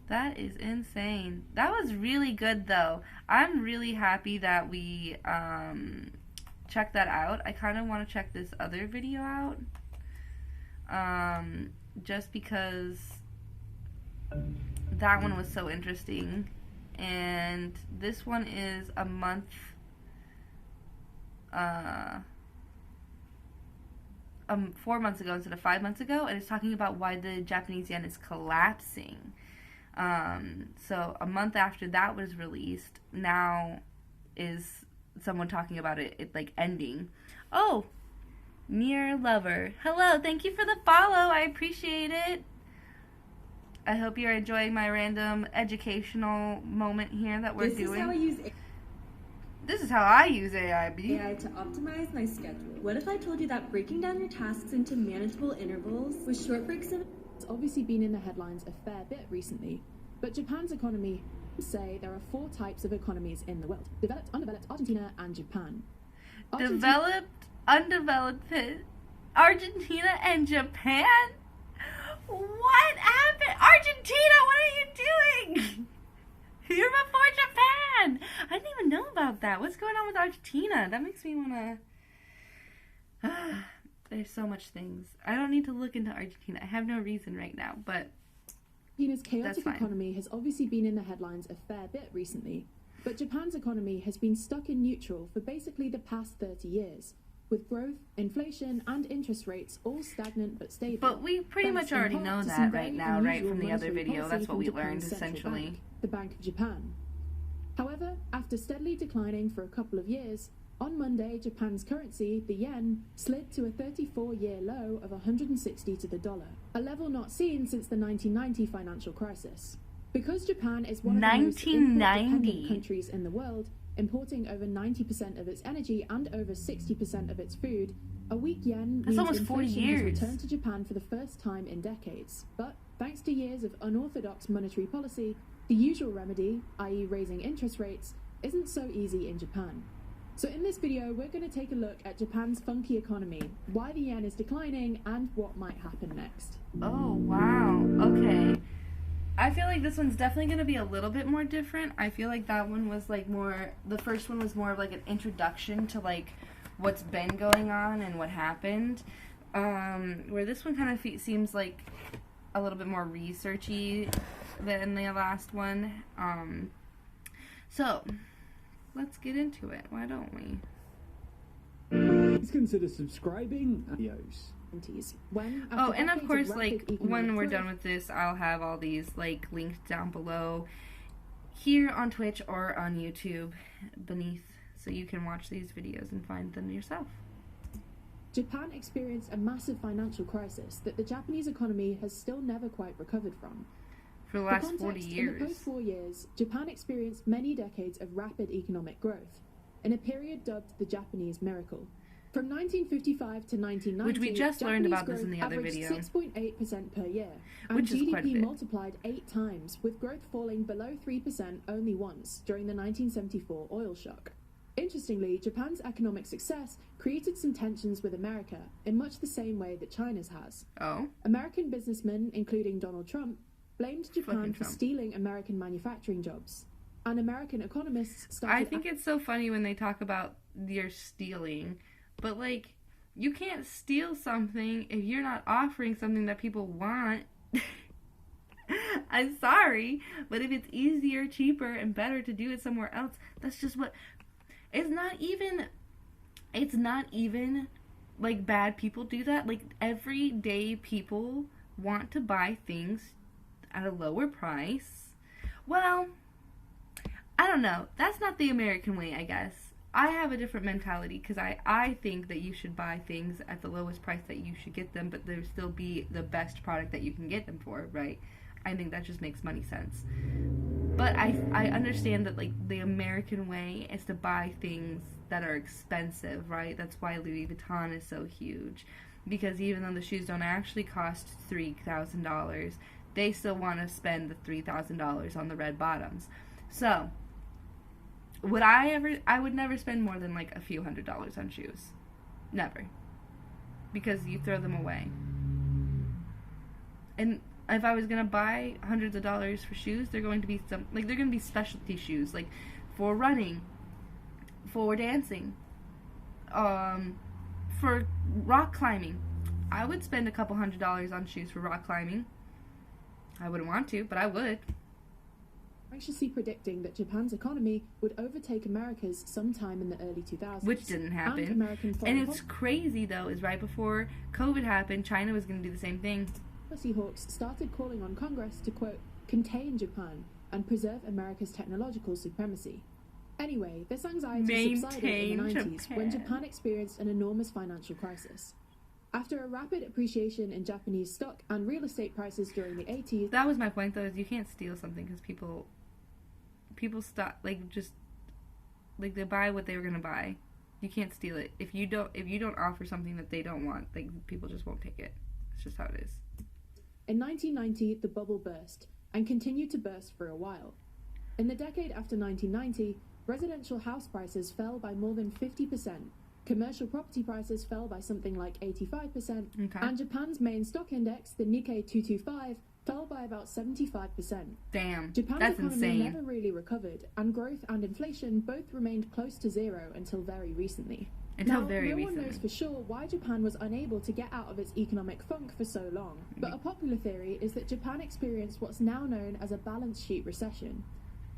That is insane. That was really good, though. I'm really happy that we checked that out. I kind of want to check this other video out. Just because that one was so interesting. And this one is a month 4 months ago instead of 5 months ago, and it's talking about why the Japanese yen is collapsing. So a month after that was released, now is someone talking about it like ending. Oh, Mere Lover. Hello, thank you for the follow. I appreciate it. I hope you're enjoying my random educational moment here that we're doing. This is how I use AI to optimize my schedule. What if I told you that breaking down your tasks into manageable intervals with short breaks in... It's obviously been in the headlines a fair bit recently, but Japan's economy say there are 4 types of economies in the world: developed, undeveloped, Argentina, and Japan. Developed, undeveloped, Argentina and Japan? What happened? Argentina, what are you doing? You're before Japan. I didn't even know about that. What's going on with Argentina? That makes me want to... There's so much things. I don't need to look into Argentina. I have no reason right now, but Argentina's chaotic economy has obviously been in the headlines a fair bit recently, but Japan's economy has been stuck in neutral for basically the past 30 years, with growth, inflation, and interest rates all stagnant but stable. But we pretty much already know that right now, right, from the other video. That's what we learned, essentially. The Bank of Japan. However, after steadily declining for a couple of years, on Monday, Japan's currency, the yen, slid to a 34-year low of 160 to the dollar, a level not seen since the 1990 financial crisis. Because Japan is one of the most import-dependent countries in the world, importing over 90% of its energy and over 60% of its food, a weak yen means almost 40 inflation years. has returned to Japan for the first time in decades. But thanks to years of unorthodox monetary policy, the usual remedy, i.e. raising interest rates, isn't so easy in Japan. So in this video, we're going to take a look at Japan's funky economy, why the yen is declining, and what might happen next. Oh, wow. Okay. I feel like this one's definitely going to be a little bit more different. I feel like that one was like more, the first one was more of like an introduction to like what's been going on and what happened. Where this one kind of seems like a little bit more researchy than the last one. So, let's get into it. Why don't we? Please consider subscribing. Videos. Oh, and of course, like, when we're done with this, I'll have all these, like, linked down below here on Twitch or on YouTube beneath, so you can watch these videos and find them yourself. Japan experienced a massive financial crisis that the Japanese economy has still never quite recovered from. For the last 40 years. In the post 4 years, Japan experienced many decades of rapid economic growth, in a period dubbed the Japanese miracle. From 1955 to 1990, which we just learned about this in the other video, 6.8% per year, and which is GDP quite a bit. multiplied 8 times, with growth falling below 3% only once during the 1974 oil shock. Interestingly, Japan's economic success created some tensions with America in much the same way that China's has. Oh. American businessmen, including Donald Trump, blamed Japan for stealing American manufacturing jobs. And American economists started... I think it's so funny when they talk about your stealing. But, like, you can't steal something if you're not offering something that people want. I'm sorry, but if it's easier, cheaper, and better to do it somewhere else, that's just what... It's not even, like, bad people do that. Like, everyday people want to buy things at a lower price. Well, I don't know. That's not the American way, I guess. I have a different mentality because I think that you should buy things at the lowest price that you should get them, but there still be the best product that you can get them for, right? I think that just makes money sense. But I understand that, like, the American way is to buy things that are expensive, right? That's why Louis Vuitton is so huge. Because even though the shoes don't actually cost $3,000, they still want to spend the $3,000 on the red bottoms. So... I would never spend more than like a few $100s on shoes. Never. Because you throw them away. And if I was going to buy hundreds of dollars for shoes, they're going to be they're going to be specialty shoes, like for running, for dancing, for rock climbing. I would spend a couple $100s on shoes for rock climbing. I wouldn't want to, but I would. Anxiously predicting that Japan's economy would overtake America's sometime in the early 2000s. Which didn't happen. And it's crazy, though, is right before COVID happened, China was going to do the same thing. Policy hawks started calling on Congress to, quote, contain Japan and preserve America's technological supremacy. Anyway, this anxiety subsided in the 90s when Japan experienced an enormous financial crisis. After a rapid appreciation in Japanese stock and real estate prices during the 80s... That was my point, though, is you can't steal something because people stop, they buy what they were going to buy. You can't steal it. If you don't offer something that they don't want, people just won't take it. It's just how it is. In 1990, the bubble burst, and continued to burst for a while. In the decade after 1990, residential house prices fell by more than 50%, commercial property prices fell by something like 85%, and Japan's main stock index, the Nikkei 225, fell by about 75%. Damn, Japan's that's economy insane. never really recovered, and growth and inflation both remained close to zero until very recently. No one knows for sure why Japan was unable to get out of its economic funk for so long, but a popular theory is that Japan experienced what's now known as a balance sheet recession.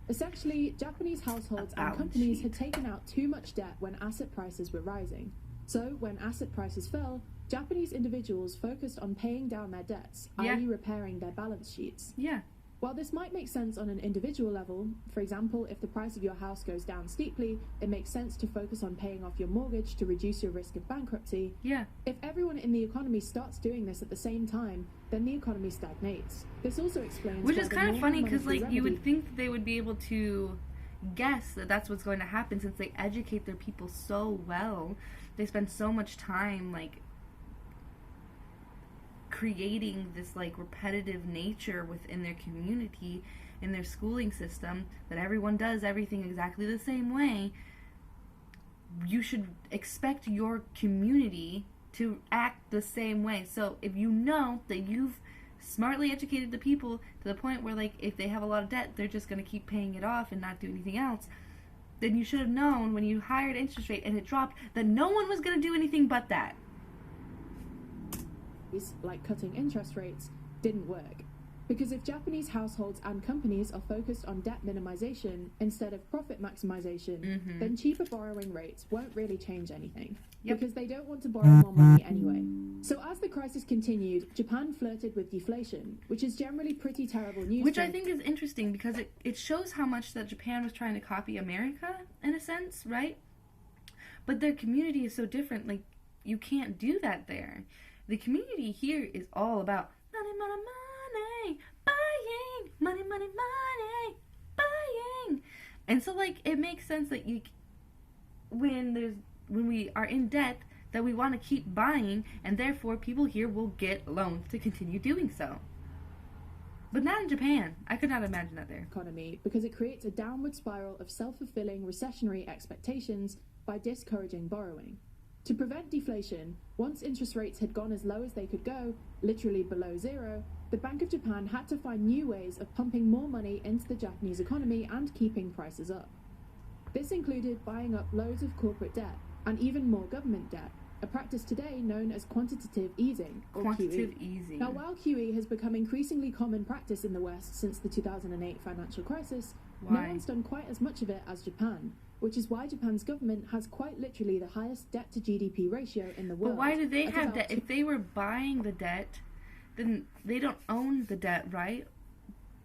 Essentially, Japanese households and companies had taken out too much debt when asset prices were rising. So, when asset prices fell, Japanese individuals focused on paying down their debts, i.e. repairing their balance sheets. Yeah. While this might make sense on an individual level, for example, if the price of your house goes down steeply, it makes sense to focus on paying off your mortgage to reduce your risk of bankruptcy. Yeah. If everyone in the economy starts doing this at the same time, then the economy stagnates. This also explains Which is kind of funny because, you would think that they would be able to guess that that's what's going to happen since they educate their people so well. They spend so much time, creating this repetitive nature within their community, in their schooling system, that everyone does everything exactly the same way. You should expect your community to act the same way. So if you know that you've smartly educated the people to the point where if they have a lot of debt, they're just going to keep paying it off and not do anything else, then you should have known when you hired interest rate and it dropped that no one was going to do anything but that. Like cutting interest rates, didn't work. Because if Japanese households and companies are focused on debt minimization instead of profit maximization, then cheaper borrowing rates won't really change anything. Because they don't want to borrow more money anyway. So as the crisis continued, Japan flirted with deflation, which is generally pretty terrible news. Which I think is interesting because it shows how much that Japan was trying to copy America, in a sense, right? But their community is so different, you can't do that there. The community here is all about money, money, money, buying, money, money, money, buying. And so, it makes sense that when we are in debt, that we want to keep buying, and therefore people here will get loans to continue doing so. But not in Japan. I could not imagine that there. Economy, because it creates a downward spiral of self-fulfilling recessionary expectations by discouraging borrowing. To prevent deflation, once interest rates had gone as low as they could go, literally below zero, the Bank of Japan had to find new ways of pumping more money into the Japanese economy and keeping prices up. This included buying up loads of corporate debt, and even more government debt, a practice today known as quantitative easing, or quantitative QE. easing. Now, while QE has become increasingly common practice in the West since the 2008 financial crisis, no one's done quite as much of it as Japan, which is why Japan's government has quite literally the highest debt-to-GDP ratio in the world. But why do they have debt? If they were buying the debt, then they don't own the debt, right?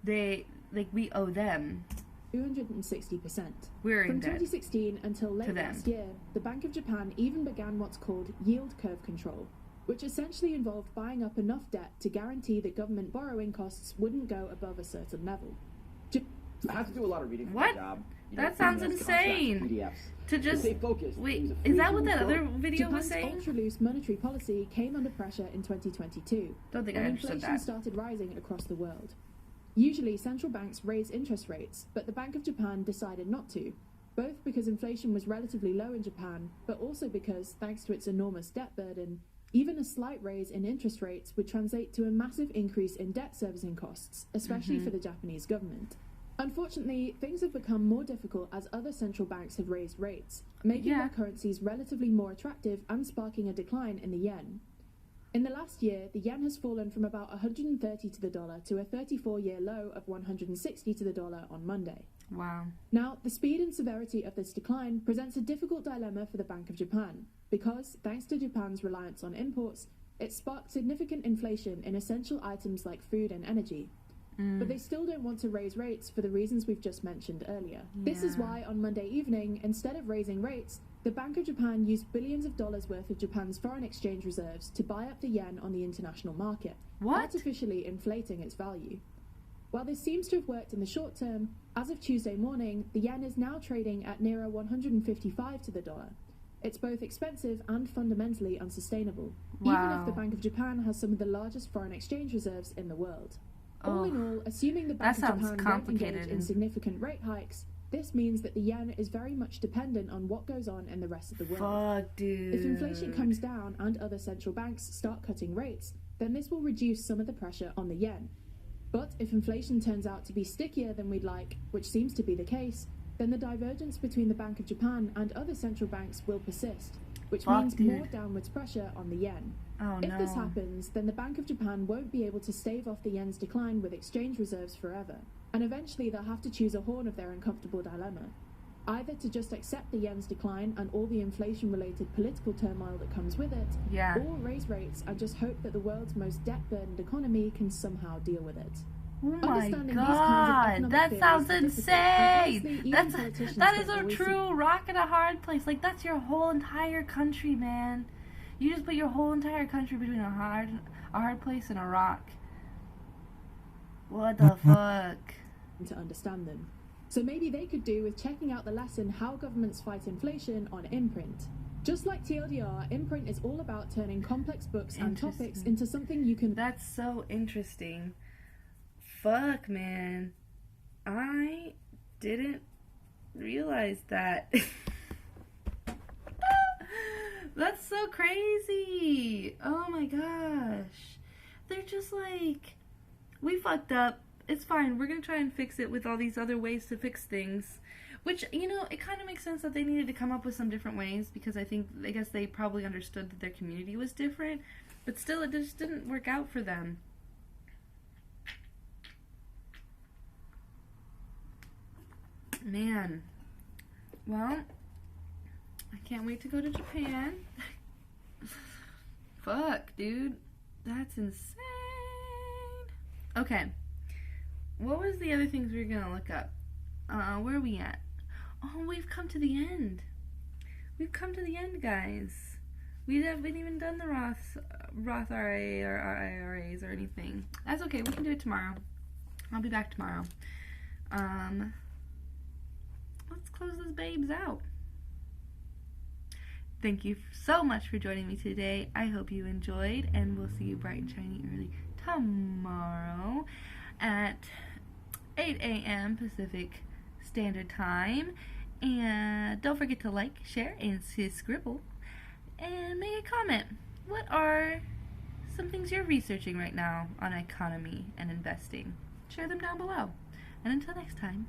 We owe them. 260%. We're in From debt 2016 until late last year, the Bank of Japan even began what's called yield curve control, which essentially involved buying up enough debt to guarantee that government borrowing costs wouldn't go above a certain level. I have to do a lot of reading for my job. That sounds insane. To just stay focused. Wait, is that what that other video was Japan's saying? ultra-loose monetary policy came under pressure in 2022 Don't think I when understood inflation that. started rising across the world. Usually, central banks raise interest rates, but the Bank of Japan decided not to, both because inflation was relatively low in Japan, but also because, thanks to its enormous debt burden, even a slight raise in interest rates would translate to a massive increase in debt servicing costs, especially for the Japanese government. Unfortunately, things have become more difficult as other central banks have raised rates, making their currencies relatively more attractive and sparking a decline in the yen. In the last year, the yen has fallen from about 130 to the dollar to a 34-year low of 160 to the dollar on Monday. Wow. Now, the speed and severity of this decline presents a difficult dilemma for the Bank of Japan, because, thanks to Japan's reliance on imports, it sparked significant inflation in essential items like food and energy. But they still don't want to raise rates for the reasons we've just mentioned earlier. This is Yeah. why on Monday evening, instead of raising rates, the Bank of Japan used billions of dollars worth of Japan's foreign exchange reserves to buy up the yen on the international market, artificially inflating its value. While this seems to have worked in the short term, as of Tuesday morning, the yen is now trading at nearer 155 to the dollar. It's both expensive and fundamentally unsustainable, even if the Bank of Japan has some of the largest foreign exchange reserves in the world. All in all, assuming the Bank of Japan won't engage in significant rate hikes, this means that the yen is very much dependent on what goes on in the rest of the world. Fuck, dude. If inflation comes down and other central banks start cutting rates, then this will reduce some of the pressure on the yen. But if inflation turns out to be stickier than we'd like, which seems to be the case, then the divergence between the Bank of Japan and other central banks will persist, which means more downwards pressure on the yen. If this happens, then the Bank of Japan won't be able to stave off the yen's decline with exchange reserves forever, and eventually they'll have to choose a horn of their uncomfortable dilemma. Either to just accept the yen's decline and all the inflation-related political turmoil that comes with it, or raise rates and just hope that the world's most debt-burdened economy can somehow deal with it. Oh my god, that sounds insane! That is a true rock and a hard place. Like, that's your whole entire country, man. You just put your whole entire country between a hard place and a rock. What the fuck? To understand them. So maybe they could do with checking out the lesson How Governments Fight Inflation on Imprint. Just like TLDR, Imprint is all about turning complex books and topics into something you can... That's so interesting. Fuck, man. I didn't realize that. That's so crazy. Oh my gosh. They're just like, we fucked up. It's fine. We're going to try and fix it with all these other ways to fix things. Which, you know, it kind of makes sense that they needed to come up with some different ways, because I guess they probably understood that their community was different. But still, it just didn't work out for them. Man. Well, I can't wait to go to Japan. Fuck, dude. That's insane. Okay. What was the other things we were gonna look up? Where are we at? Oh, we've come to the end. We've come to the end, guys. We haven't even done the Roth IRA or IRAs or anything. That's okay. We can do it tomorrow. I'll be back tomorrow. Let's close those babes out. Thank you so much for joining me today. I hope you enjoyed, and we'll see you bright and shiny early tomorrow at 8 a.m. Pacific Standard Time. And don't forget to like, share, and scribble, and make a comment. What are some things you're researching right now on economy and investing? Share them down below. And until next time,